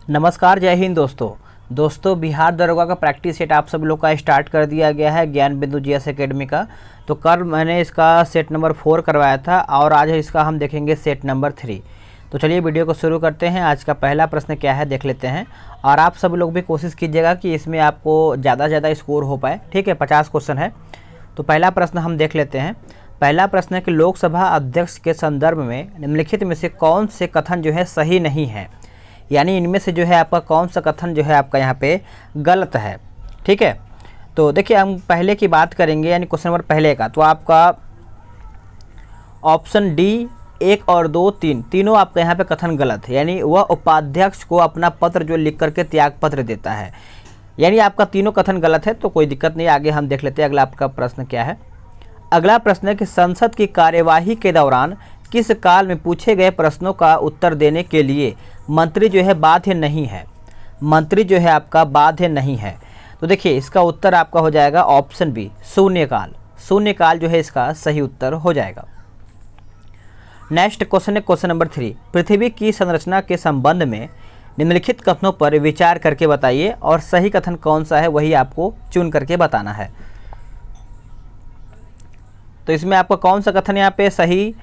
नमस्कार, जय हिंद दोस्तों बिहार दरोगा का प्रैक्टिस सेट आप सब लोग का स्टार्ट कर दिया गया है ज्ञान बिंदु जीएस एकेडमी का। तो कल मैंने इसका सेट नंबर 4 करवाया था और आज इसका हम देखेंगे सेट नंबर 3। तो चलिए वीडियो को शुरू करते हैं। आज का पहला प्रश्न क्या है देख लेते हैं और आप सब लोग भी कोशिश कीजिएगा कि इसमें आपको ज़्यादा से ज़्यादा स्कोर हो पाए। ठीक है, 50 क्वेश्चन है। तो पहला प्रश्न हम देख लेते हैं। पहला प्रश्न है कि लोकसभा अध्यक्ष के संदर्भ में निम्नलिखित में से कौन से कथन जो है सही नहीं है, यानी इनमें से जो है आपका कौन सा कथन जो है आपका यहाँ पे गलत है। ठीक है, तो देखिए हम पहले की बात करेंगे, यानी क्वेश्चन नंबर पहले का। तो आपका ऑप्शन डी 1 और 2 तीनों आपका यहाँ पे कथन गलत है, यानी वह उपाध्यक्ष को अपना पत्र जो लिख करके त्याग पत्र देता है, यानी आपका तीनों कथन गलत है। तो कोई दिक्कत नहीं, आगे हम देख लेते हैं अगला आपका प्रश्न क्या है। अगला प्रश्न है कि संसद की कार्यवाही के दौरान किस काल में पूछे गए प्रश्नों का उत्तर देने के लिए मंत्री जो है बाध्य नहीं है। मंत्री जो है आपका बाध्य नहीं है। तो देखिए इसका उत्तर आपका हो जाएगा ऑप्शन बी शून्यकाल। शून्यकाल जो है इसका सही उत्तर हो जाएगा। नेक्स्ट क्वेश्चन है क्वेश्चन नंबर 3। पृथ्वी की संरचना के संबंध में निम्नलिखित कथनों पर विचार करके बताइए और सही कथन कौन सा है वही आपको चुन करके बताना है। तो इसमें आपका कौन सा कथन यहाँ पे सही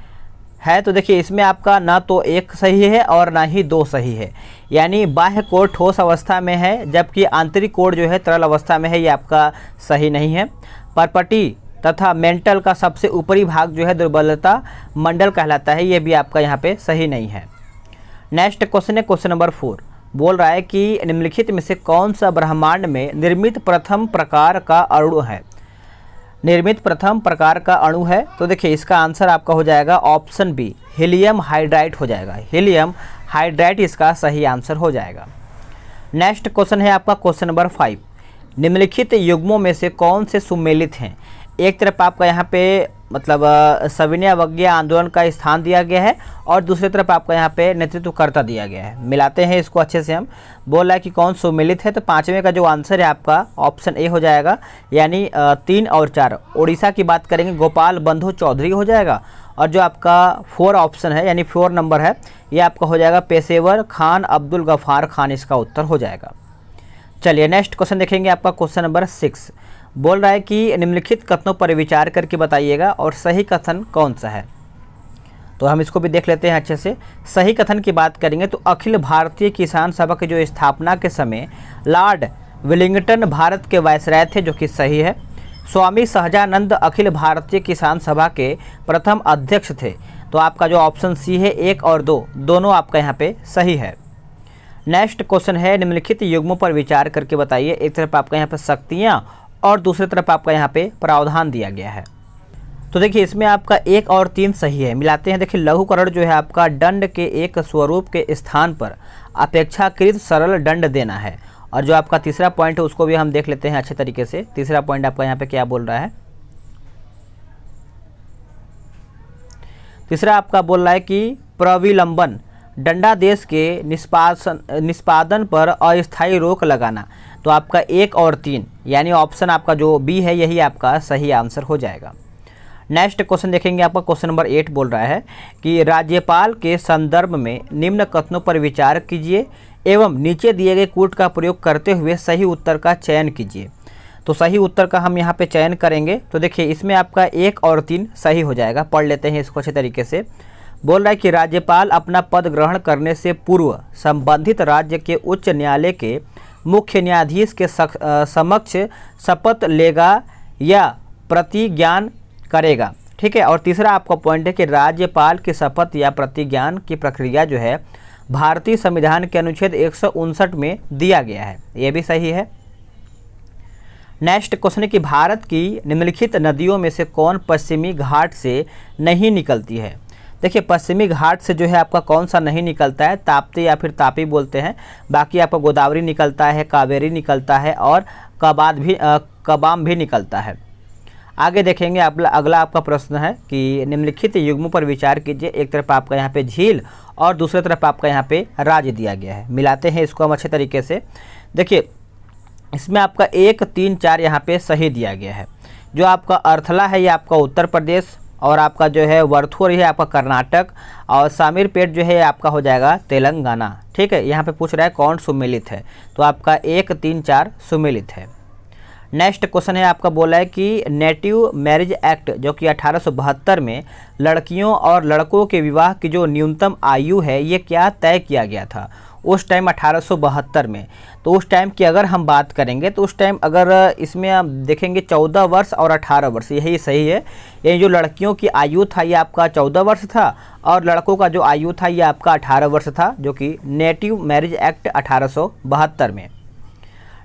है, तो देखिए इसमें आपका ना तो एक सही है और ना ही 2 सही है, यानी बाह्य कोड ठोस अवस्था में है जबकि आंतरिक कोड जो है तरल अवस्था में है, ये आपका सही नहीं है। परपटी तथा मेंटल का सबसे ऊपरी भाग जो है दुर्बलता मंडल कहलाता है, ये भी आपका यहाँ पे सही नहीं है। नेक्स्ट क्वेश्चन है क्वेश्चन नंबर 4। बोल रहा है कि निम्नलिखित में से कौन सा ब्रह्मांड में निर्मित प्रथम प्रकार का अणु है। निर्मित प्रथम प्रकार का अणु है, तो देखिए इसका आंसर आपका हो जाएगा ऑप्शन बी हीलियम हाइड्राइड हो जाएगा। हीलियम हाइड्राइड इसका सही आंसर हो जाएगा। नेक्स्ट क्वेश्चन है आपका क्वेश्चन नंबर 5। निम्नलिखित युग्मों में से कौन से सुमेलित हैं। एक तरफ आपका यहाँ पे मतलब सविनय अवज्ञा आंदोलन का स्थान दिया गया है और दूसरी तरफ आपका यहाँ पे नेतृत्वकर्ता दिया गया है। मिलाते हैं इसको अच्छे से। हम बोल रहा है कि कौन सुमेलित है, तो 5वें का जो आंसर है आपका ऑप्शन ए हो जाएगा, यानी 3 और 4। उड़ीसा की बात करेंगे गोपाल बंधु चौधरी हो जाएगा और जो आपका 4 ऑप्शन है यानी 4 नंबर है ये आपका हो जाएगा पेशेवर खान अब्दुल गफ्फार खान, इसका उत्तर हो जाएगा। चलिए नेक्स्ट क्वेश्चन देखेंगे आपका क्वेश्चन नंबर 6। बोल रहा है कि निम्नलिखित कथनों पर विचार करके बताइएगा और सही कथन कौन सा है। तो हम इसको भी देख लेते हैं अच्छे से। सही कथन की बात करेंगे तो अखिल भारतीय किसान सभा की जो स्थापना के समय लॉर्ड वेलिंगटन भारत के वायसराय थे, जो कि सही है। स्वामी सहजानंद अखिल भारतीय किसान सभा के प्रथम अध्यक्ष थे, तो आपका जो ऑप्शन सी है 1 और 2 दोनों आपका यहाँ पे सही है। नेक्स्ट क्वेश्चन है निम्नलिखित युग्मों पर विचार करके बताइए। एक तरफ आपका यहाँ पे शक्तियाँ और दूसरी तरफ आपका यहाँ पे प्रावधान दिया गया है। तो देखिए इसमें आपका 1 और 3 सही है। मिलाते हैं। देखिए लघुकरण जो है आपका दंड के एक स्वरूप के स्थान पर अपेक्षाकृत सरल दंड देना है, और जो आपका तीसरा पॉइंट है उसको भी हम देख लेते हैं अच्छे तरीके से। तीसरा पॉइंट आपका यहाँ पे क्या बोल रहा है। तीसरा आपका बोल रहा है कि प्रविलंबन दंडादेश के निष्पादन पर अस्थायी रोक लगाना, तो आपका 1 और 3 यानी ऑप्शन आपका जो बी है यही आपका सही आंसर हो जाएगा। नेक्स्ट क्वेश्चन देखेंगे आपका क्वेश्चन नंबर 8 बोल रहा है कि राज्यपाल के संदर्भ में निम्न कथनों पर विचार कीजिए एवं नीचे दिए गए कूट का प्रयोग करते हुए सही उत्तर का चयन कीजिए। तो सही उत्तर का हम यहाँ पे चयन करेंगे। तो देखिए इसमें आपका 1 और 3 सही हो जाएगा। पढ़ लेते हैं इसको अच्छे तरीके से। बोल रहा है कि राज्यपाल अपना पद ग्रहण करने से पूर्व संबंधित राज्य के उच्च न्यायालय के मुख्य न्यायाधीश के समक्ष शपथ लेगा या प्रतिज्ञान करेगा। ठीक है, और तीसरा आपका पॉइंट है कि राज्यपाल की शपथ या प्रतिज्ञान की प्रक्रिया जो है भारतीय संविधान के अनुच्छेद 159 में दिया गया है, ये भी सही है। नेक्स्ट क्वेश्चन है कि भारत की निम्नलिखित नदियों में से कौन पश्चिमी घाट से नहीं निकलती है। देखिए पश्चिमी घाट से जो है आपका कौन सा नहीं निकलता है, ताप्ती या फिर तापी बोलते हैं। बाकी आपका गोदावरी निकलता है, कावेरी निकलता है और कबाम भी निकलता है। आगे देखेंगे अगला आपका प्रश्न है कि निम्नलिखित युग्मों पर विचार कीजिए। एक तरफ आपका यहाँ पे झील और दूसरी तरफ आपका यहाँ पे राज्य दिया गया है। मिलाते हैं इसको हम अच्छे तरीके से। देखिए इसमें आपका 1, 3, 4 यहाँ पे सही दिया गया है। जो आपका अर्थला है ये आपका उत्तर प्रदेश, और आपका जो है वरथूर ये आपका कर्नाटक, और शामीरपेट जो है आपका हो जाएगा तेलंगाना। ठीक है, यहाँ पे पूछ रहा है कौन सुमेलित है, तो आपका 1, 3, 4 सुमेलित है। नेक्स्ट क्वेश्चन है आपका बोला है कि नेटिव मैरिज एक्ट जो कि 1872 में लड़कियों और लड़कों के विवाह की जो न्यूनतम आयु है ये क्या तय किया गया था उस टाइम 1872 में। तो उस टाइम की अगर हम बात करेंगे तो उस टाइम अगर इसमें आप देखेंगे 14 वर्ष और 18 वर्ष यही सही है। ये जो लड़कियों की आयु था ये आपका 14 वर्ष था और लड़कों का जो आयु था ये आपका 18 वर्ष था, जो कि नेटिव मैरिज एक्ट 1872 में।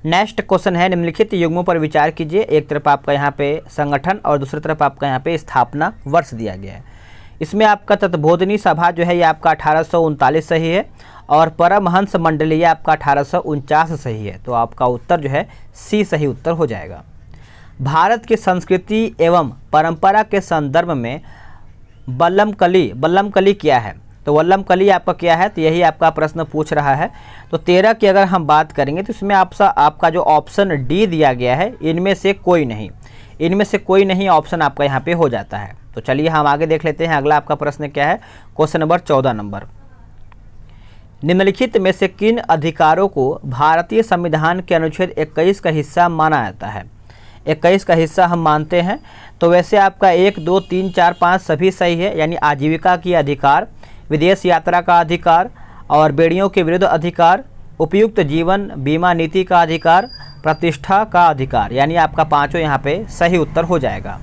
नेक्स्ट क्वेश्चन है निम्नलिखित युग्मों पर विचार कीजिए। एक तरफ आपका यहाँ पे संगठन और दूसरी तरफ आपका यहाँ पे स्थापना वर्ष दिया गया है। इसमें आपका तत्बोधिनी सभा जो है ये आपका 1839 सही है और परमहंस मंडली ये आपका 1849 सही है। तो आपका उत्तर जो है सी सही उत्तर हो जाएगा। भारत की संस्कृति एवं परंपरा के संदर्भ में वल्लम कली क्या है? तो वल्लम कली आपका क्या है, तो यही आपका प्रश्न पूछ रहा है। तो 13 की अगर हम बात करेंगे तो इसमें आपका जो ऑप्शन डी दिया गया है इनमें से कोई नहीं ऑप्शन आपका यहाँ पे हो जाता है। तो चलिए हम आगे देख लेते हैं। अगला आपका प्रश्न क्या है, क्वेश्चन नंबर 14 नंबर। निम्नलिखित में से किन अधिकारों को भारतीय संविधान के अनुच्छेद 21 का हिस्सा माना जाता है? 21 का हिस्सा हम मानते हैं। तो वैसे आपका 1, 2, 3, 4, 5 सभी सही है, यानी आजीविका की अधिकार, विदेश यात्रा का अधिकार और बेड़ियों के विरुद्ध अधिकार, उपयुक्त जीवन बीमा नीति का अधिकार, प्रतिष्ठा का अधिकार, यानी आपका पाँचों यहाँ पे सही उत्तर हो जाएगा।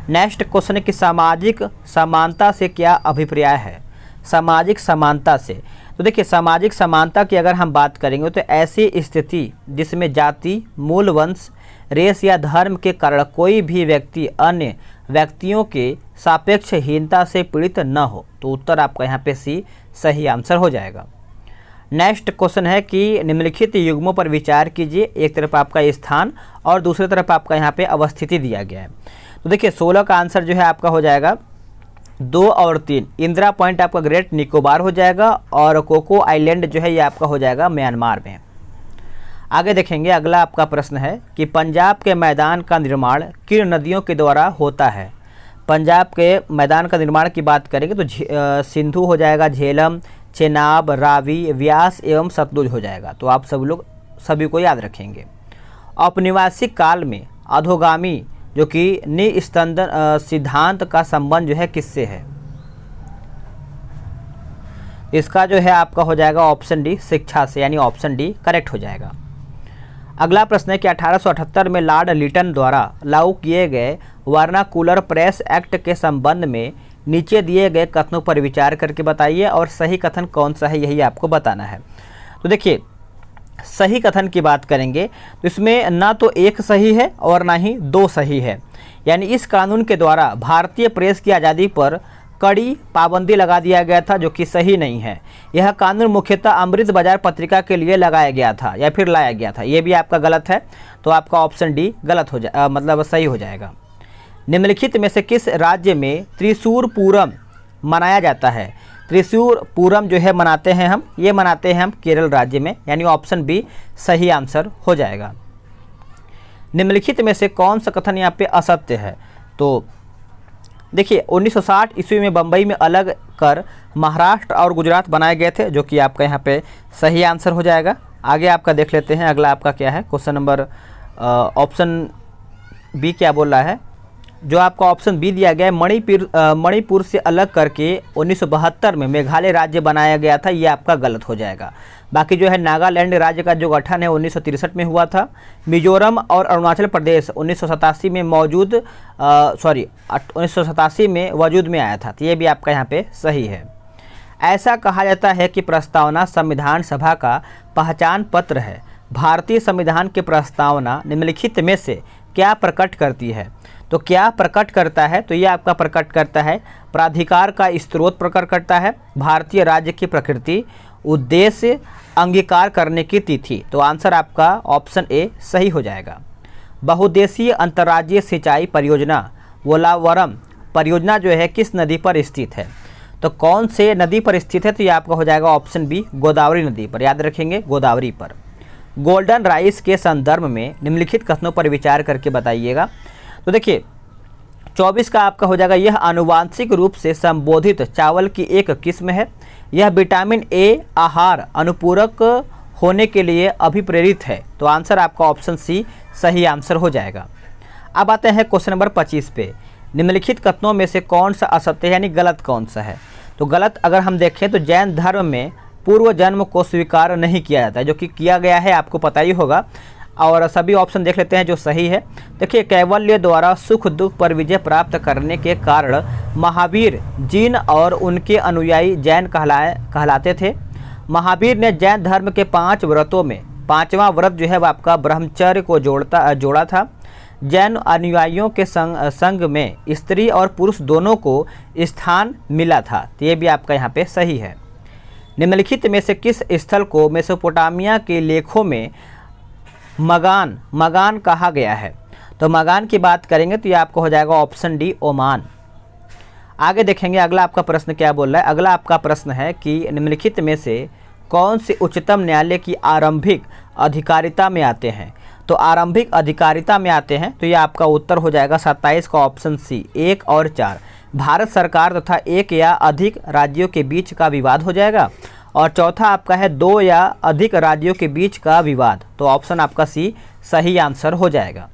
नेक्स्ट क्वेश्चन है कि सामाजिक समानता से क्या अभिप्राय है? सामाजिक समानता से, तो देखिए सामाजिक समानता की अगर हम बात करेंगे तो ऐसी स्थिति जिसमें जाति, मूल वंश, रेस या धर्म के कारण कोई भी व्यक्ति अन्य व्यक्तियों के सापेक्ष हीनता से पीड़ित न हो। तो उत्तर आपका यहाँ पे सी सही आंसर हो जाएगा। नेक्स्ट क्वेश्चन है कि निम्नलिखित युग्मों पर विचार कीजिए। एक तरफ आपका स्थान और दूसरी तरफ आपका यहाँ पे अवस्थिति दिया गया है। तो देखिए 16 का आंसर जो है आपका हो जाएगा 2 और 3। इंदिरा पॉइंट आपका ग्रेट निकोबार हो जाएगा और कोको आइलैंड जो है ये आपका हो जाएगा म्यांमार में। आगे देखेंगे अगला आपका प्रश्न है कि पंजाब के मैदान का निर्माण किन नदियों के द्वारा होता है? पंजाब के मैदान का निर्माण की बात करेंगे तो सिंधु हो जाएगा, झेलम, चेनाब, रावी, व्यास एवं सतलुज हो जाएगा। तो आप सभी को याद रखेंगे। औपनिवेशिक काल में अधोगामी जो कि निस्पंदन सिद्धांत का संबंध जो है किससे है? इसका जो है आपका हो जाएगा ऑप्शन डी शिक्षा से, यानी ऑप्शन डी करेक्ट हो जाएगा। अगला प्रश्न है कि 1878 में लॉर्ड लिटन द्वारा लागू किए गए वर्नाकुलर प्रेस एक्ट के संबंध में नीचे दिए गए कथनों पर विचार करके बताइए और सही कथन कौन सा है यही आपको बताना है। तो देखिए सही कथन की बात करेंगे तो इसमें ना तो एक सही है और ना ही 2 सही है, यानी इस कानून के द्वारा भारतीय प्रेस की आज़ादी पर कड़ी पाबंदी लगा दिया गया था, जो कि सही नहीं है। यह कानून मुख्यतः अमृत बाजार पत्रिका के लिए लगाया गया था या फिर लाया गया था, ये भी आपका गलत है। तो आपका ऑप्शन डी गलत हो जाए मतलब सही हो जाएगा। निम्नलिखित में से किस राज्य में त्रिशूर पूरम मनाया जाता है? त्रिशूर पूरम जो है मनाते हैं हम केरल राज्य में, यानी ऑप्शन बी सही आंसर हो जाएगा। निम्नलिखित में से कौन सा कथन यहाँ पे असत्य है? तो देखिए 1960 ईस्वी में बम्बई में अलग कर महाराष्ट्र और गुजरात बनाए गए थे, जो कि आपका यहाँ पे सही आंसर हो जाएगा। आगे आपका देख लेते हैं अगला आपका क्या है, क्वेश्चन नंबर ऑप्शन बी क्या बोल रहा है। जो आपका ऑप्शन बी दिया गया है मणिपुर से अलग करके 1972 में मेघालय राज्य बनाया गया था, ये आपका गलत हो जाएगा। बाकी जो है नागालैंड राज्य का जो गठन है 1963 में हुआ था। मिजोरम और अरुणाचल प्रदेश 1987 में 1987 में वजूद में आया था, तो ये भी आपका यहाँ पे सही है। ऐसा कहा जाता है कि प्रस्तावना संविधान सभा का पहचान पत्र है। भारतीय संविधान की प्रस्तावना निम्नलिखित में से क्या प्रकट करती है? तो क्या प्रकट करता है? तो ये आपका प्रकट करता है प्राधिकार का स्रोत प्रकट करता है, भारतीय राज्य की प्रकृति, उद्देश्य, अंगीकार करने की तिथि। तो आंसर आपका ऑप्शन ए सही हो जाएगा। बहुउद्देशीय अंतर्राज्यीय सिंचाई परियोजना वोलावरम परियोजना जो है किस नदी पर स्थित है? तो कौन से नदी पर स्थित है? तो ये आपका हो जाएगा ऑप्शन बी गोदावरी नदी पर, याद रखेंगे गोदावरी पर। गोल्डन राइस के संदर्भ में निम्नलिखित कथनों पर विचार करके बताइएगा। तो देखिए 24 का आपका हो जाएगा, यह आनुवांशिक रूप से संबोधित चावल की एक किस्म है। यह विटामिन ए आहार अनुपूरक होने के लिए अभिप्रेरित है। तो आंसर आपका ऑप्शन सी सही आंसर हो जाएगा। अब आते हैं क्वेश्चन नंबर 25 पे। निम्नलिखित कथनों में से कौन सा असत्य है, यानी गलत कौन सा है। तो गलत अगर हम देखें तो जैन धर्म में पूर्व जन्म को स्वीकार नहीं किया जाता है, जो कि किया गया है, आपको पता ही होगा। और सभी ऑप्शन देख लेते हैं जो सही है। देखिए, कैवल्य द्वारा सुख दुख पर विजय प्राप्त करने के कारण महावीर जिन और उनके अनुयायी जैन कहलाते थे। महावीर ने जैन धर्म के 5 व्रतों में 5वां व्रत जो है वह आपका ब्रह्मचर्य को जोड़ा था। जैन अनुयायियों के संग में स्त्री और पुरुष दोनों को स्थान मिला था। तो ये भी आपका यहाँ पे सही है। निम्नलिखित में से किस स्थल को मेसोपोटामिया के लेखों में मगान कहा गया है। तो मगान की बात करेंगे तो ये आपको हो जाएगा ऑप्शन डी ओमान। आगे देखेंगे अगला आपका प्रश्न क्या बोल रहा है। अगला आपका प्रश्न है कि निम्नलिखित में से कौन से उच्चतम न्यायालय की आरंभिक अधिकारिता में आते हैं। तो आरंभिक अधिकारिता में आते हैं तो ये आपका उत्तर हो जाएगा 27 का ऑप्शन सी 1 और 4। भारत सरकार तथा 1 या अधिक राज्यों के बीच का विवाद हो जाएगा। और चौथा आपका है 2 या अधिक राज्यों के बीच का विवाद। तो ऑप्शन आपका सी सही आंसर हो जाएगा।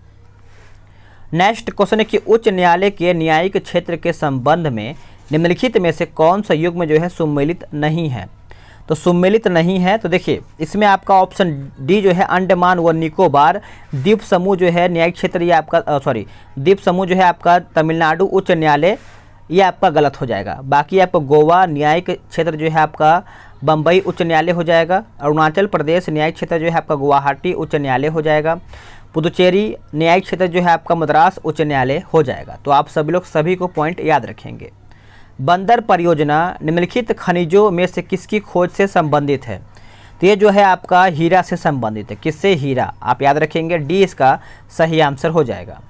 नेक्स्ट क्वेश्चन है कि उच्च न्यायालय के न्यायिक क्षेत्र के संबंध में निम्नलिखित में से कौन सा युग्म जो है सम्मिलित नहीं है। तो सम्मिलित नहीं है तो देखिए इसमें आपका ऑप्शन डी जो है अंडमान व निकोबार द्वीप समूह जो है न्यायिक क्षेत्र, ये आपका द्वीप समूह जो है आपका तमिलनाडु उच्च न्यायालय, ये आपका गलत हो जाएगा। बाकी आपको गोवा न्यायिक क्षेत्र जो है आपका बम्बई उच्च न्यायालय हो जाएगा। अरुणाचल प्रदेश न्यायिक क्षेत्र जो है आपका गुवाहाटी उच्च न्यायालय हो जाएगा। पुदुचेरी न्यायिक क्षेत्र जो है आपका मद्रास उच्च न्यायालय हो जाएगा। तो आप सभी लोग सभी को पॉइंट याद रखेंगे। बंदर परियोजना निम्नलिखित खनिजों में से किसकी खोज से संबंधित है। तो ये जो है आपका हीरा से संबंधित है। किससे? हीरा। आप याद रखेंगे डी इसका सही आंसर हो जाएगा।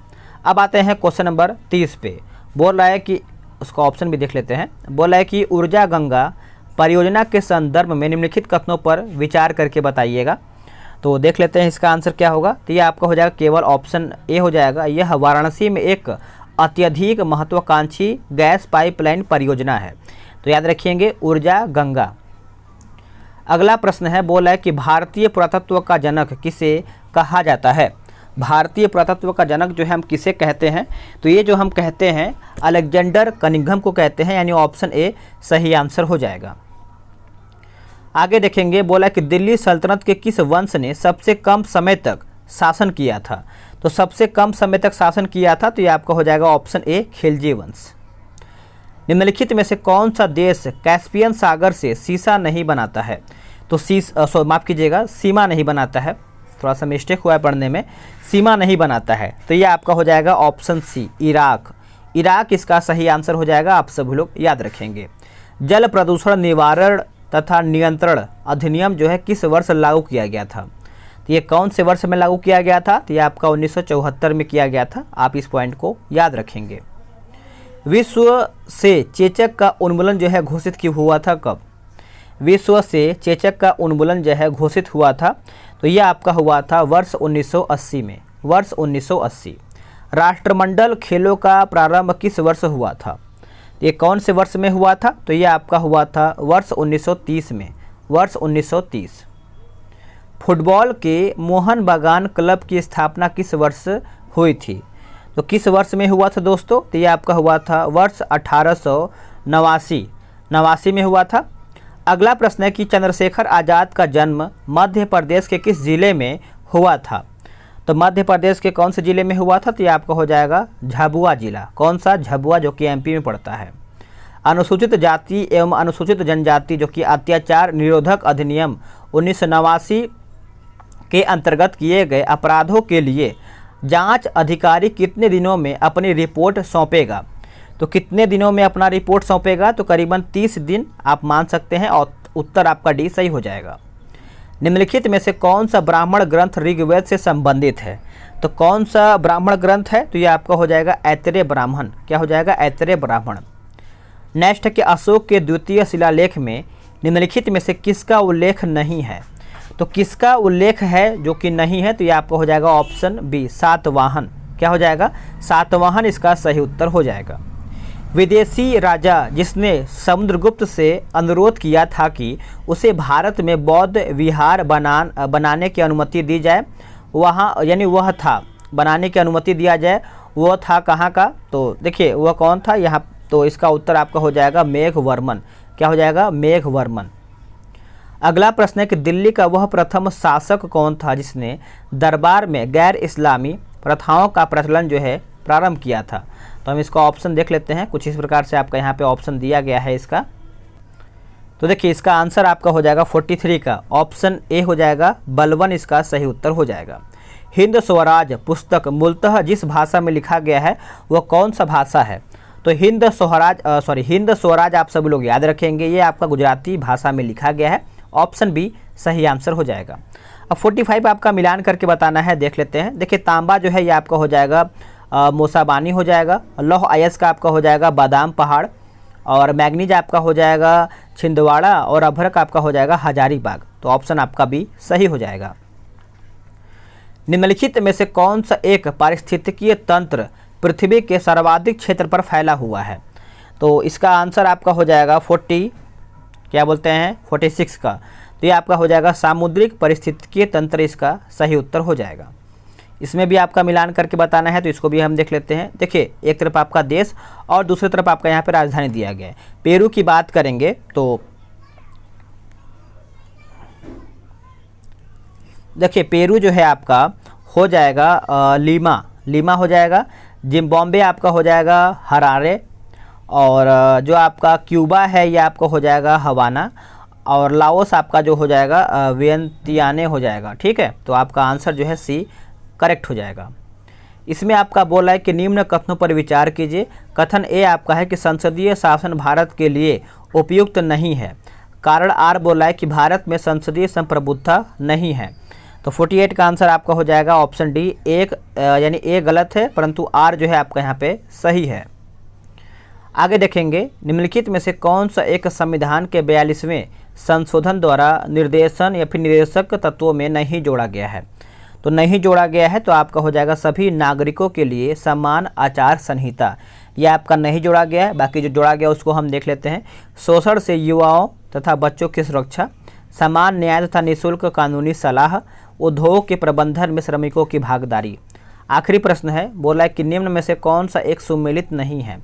अब आते हैं क्वेश्चन नंबर 30 पे। बोल रहा है कि उसका ऑप्शन भी देख लेते हैं। बोल रहा है कि ऊर्जा गंगा परियोजना के संदर्भ में निम्नलिखित कथनों पर विचार करके बताइएगा। तो देख लेते हैं इसका आंसर क्या होगा। तो ये आपका हो जाएगा केवल ऑप्शन ए हो जाएगा। यह वाराणसी में एक अत्यधिक महत्वाकांक्षी गैस पाइपलाइन परियोजना है। तो याद रखिएंगे ऊर्जा गंगा। अगला प्रश्न है, बोला है कि भारतीय पुरातत्व का जनक किसे कहा जाता है। भारतीय पुरातत्व का जनक जो है हम किसे कहते हैं। तो ये जो हम कहते हैं अलेक्जेंडर कनिंघम को कहते हैं, यानी ऑप्शन ए सही आंसर हो जाएगा। आगे देखेंगे, बोला कि दिल्ली सल्तनत के किस वंश ने सबसे कम समय तक शासन किया था। तो सबसे कम समय तक शासन किया था तो ये आपका हो जाएगा ऑप्शन ए खिलजी वंश। निम्नलिखित में से कौन सा देश कैस्पियन सागर से सीसा नहीं बनाता है। तो माफ़ कीजिएगा, सीमा नहीं बनाता है, थोड़ा सा मिस्टेक हुआ है पढ़ने में, सीमा नहीं बनाता है। तो ये आपका हो जाएगा ऑप्शन सी इराक। इराक इसका सही आंसर हो जाएगा। आप सभी लोग याद रखेंगे। जल प्रदूषण निवारण तथा नियंत्रण अधिनियम जो है किस वर्ष लागू किया गया था। तो ये कौन से वर्ष में लागू किया गया था। तो ये आपका 1974 में किया गया था। आप इस पॉइंट को याद रखेंगे। विश्व से चेचक का उन्मूलन जो है घोषित क्यों हुआ था, कब। विश्व से चेचक का उन्मूलन जो है घोषित हुआ था तो ये आपका हुआ था वर्ष 1980 में, वर्ष 1980। राष्ट्रमंडल खेलों का प्रारंभ किस वर्ष हुआ था। ये कौन से वर्ष में हुआ था। तो ये आपका हुआ था वर्ष 1930 में, वर्ष 1930। फुटबॉल के मोहन बागान क्लब की स्थापना किस वर्ष हुई थी। तो किस वर्ष में हुआ था दोस्तों। तो ये आपका हुआ था वर्ष 1889 में हुआ था। अगला प्रश्न है कि चंद्रशेखर आज़ाद का जन्म मध्य प्रदेश के किस जिले में हुआ था। तो मध्य प्रदेश के कौन से जिले में हुआ था। तो ये आपका हो जाएगा झाबुआ जिला। कौन सा? झाबुआ, जो कि एमपी में पड़ता है। अनुसूचित जाति एवं अनुसूचित जनजाति जो कि अत्याचार निरोधक अधिनियम 1989 के अंतर्गत किए गए अपराधों के लिए जांच अधिकारी कितने दिनों में अपनी रिपोर्ट सौंपेगा। तो कितने दिनों में अपना रिपोर्ट सौंपेगा। तो करीबन 30 दिन आप मान सकते हैं और उत्तर आपका डी सही हो जाएगा। निम्नलिखित में से कौन सा ब्राह्मण ग्रंथ ऋग्वेद से संबंधित है। तो कौन सा ब्राह्मण ग्रंथ है। तो ये आपका हो जाएगा ऐतरेय ब्राह्मण। क्या हो जाएगा? ऐतरेय ब्राह्मण। नेक्स्ट है कि अशोक के द्वितीय शिलालेख में निम्नलिखित में से किसका उल्लेख नहीं है। तो किसका उल्लेख है जो कि नहीं है। तो ये आपका हो जाएगा ऑप्शन बी सातवाहन। क्या हो जाएगा, सातवाहन इसका सही उत्तर हो जाएगा। विदेशी राजा जिसने समुद्रगुप्त से अनुरोध किया था कि उसे भारत में बौद्ध विहार बनाने की अनुमति दी जाए, वहाँ यानी वह था बनाने की अनुमति दिया जाए, वह था कहाँ का, तो देखिए वह कौन था यहाँ, तो इसका उत्तर आपका हो जाएगा मेघवर्मन। क्या हो जाएगा, मेघवर्मन। अगला प्रश्न है कि दिल्ली का वह प्रथम शासक कौन था जिसने दरबार में गैर इस्लामी प्रथाओं का प्रचलन जो है प्रारंभ किया था। तो हम इसका ऑप्शन देख लेते हैं, कुछ इस प्रकार से आपका यहाँ पे ऑप्शन दिया गया है इसका। तो देखिए इसका आंसर आपका हो जाएगा 43 का ऑप्शन ए हो जाएगा, बलवन इसका सही उत्तर हो जाएगा। हिंद स्वराज पुस्तक मूलतः जिस भाषा में लिखा गया है वह कौन सा भाषा है, तो हिंद स्वराज आप सभी लोग याद रखेंगे, ये आपका गुजराती भाषा में लिखा गया है, ऑप्शन बी सही आंसर हो जाएगा। अब 45 आपका मिलान करके बताना है, देख लेते हैं। देखिए तांबा जो है ये आपका हो जाएगा मोसाबानी हो जाएगा, लौह अयस्क का आपका हो जाएगा बादाम पहाड़, और मैग्नीज आपका हो जाएगा छिंदवाड़ा, और अभ्रक आपका हो जाएगा हजारीबाग। तो ऑप्शन आपका बी सही हो जाएगा। निम्नलिखित में से कौन सा एक पारिस्थितिकीय तंत्र पृथ्वी के सर्वाधिक क्षेत्र पर फैला हुआ है, तो इसका आंसर आपका हो जाएगा 46 का, तो ये आपका हो जाएगा सामुद्रिक पारिस्थितिकीय तंत्र इसका सही उत्तर हो जाएगा। इसमें भी आपका मिलान करके बताना है, तो इसको भी हम देख लेते हैं। देखिए एक तरफ आपका देश और दूसरी तरफ आपका यहाँ पे राजधानी दिया गया है। पेरू की बात करेंगे तो देखिए पेरू जो है आपका हो जाएगा लीमा हो जाएगा, जिम्बाब्वे आपका हो जाएगा हरारे, और जो आपका क्यूबा है ये आपका हो जाएगा हवाना, और लाओस आपका जो हो जाएगा वियंतियाने हो जाएगा। ठीक है, तो आपका आंसर जो है सी करेक्ट हो जाएगा। इसमें आपका बोला है कि निम्न कथनों पर विचार कीजिए। कथन ए आपका है कि संसदीय शासन भारत के लिए उपयुक्त नहीं है। कारण आर बोला है कि भारत में संसदीय संप्रभुता नहीं है। तो 48 का आंसर आपका हो जाएगा ऑप्शन डी, यानी ए गलत है, परंतु आर जो है आपका यहाँ पे सही है। आगे देखेंगे, निम्नलिखित में से कौन सा एक संविधान के 42वें संशोधन द्वारा निर्देशन या फिर निर्देशक तत्वों में नहीं जोड़ा गया है, तो नहीं जोड़ा गया है, तो आपका हो जाएगा सभी नागरिकों के लिए समान आचार संहिता, यह आपका नहीं जोड़ा गया है। बाकी जो जोड़ा गया उसको हम देख लेते हैं। शोषण से युवाओं तथा बच्चों की सुरक्षा, समान न्याय तथा निःशुल्क कानूनी सलाह, उद्योग के प्रबंधन में श्रमिकों की भागीदारी। आखिरी प्रश्न है, बोला है कि निम्न में से कौन सा एक सुमेलित नहीं है,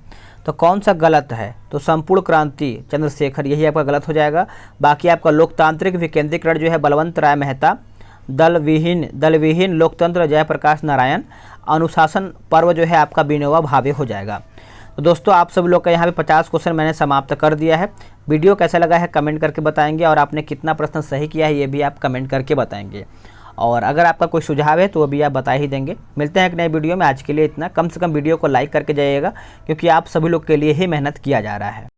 तो कौन सा गलत है, तो संपूर्ण क्रांति चंद्रशेखर यही आपका गलत हो जाएगा। बाकी आपका लोकतांत्रिक विकेंद्रीकरण जो है बलवंत राय मेहता, दल विहीन लोकतंत्र जयप्रकाश नारायण, अनुशासन पर्व जो है आपका विनोबा भावे हो जाएगा। तो दोस्तों आप सब लोग का यहाँ पे 50 क्वेश्चन मैंने समाप्त कर दिया है। वीडियो कैसा लगा है कमेंट करके बताएंगे, और आपने कितना प्रश्न सही किया है ये भी आप कमेंट करके बताएंगे, और अगर आपका कोई सुझाव है तो वो भी आप बता ही देंगे। मिलते हैं एक नए वीडियो में, आज के लिए इतना। कम से कम वीडियो को लाइक करके जाइएगा, क्योंकि आप सभी लोग के लिए ही मेहनत किया जा रहा है।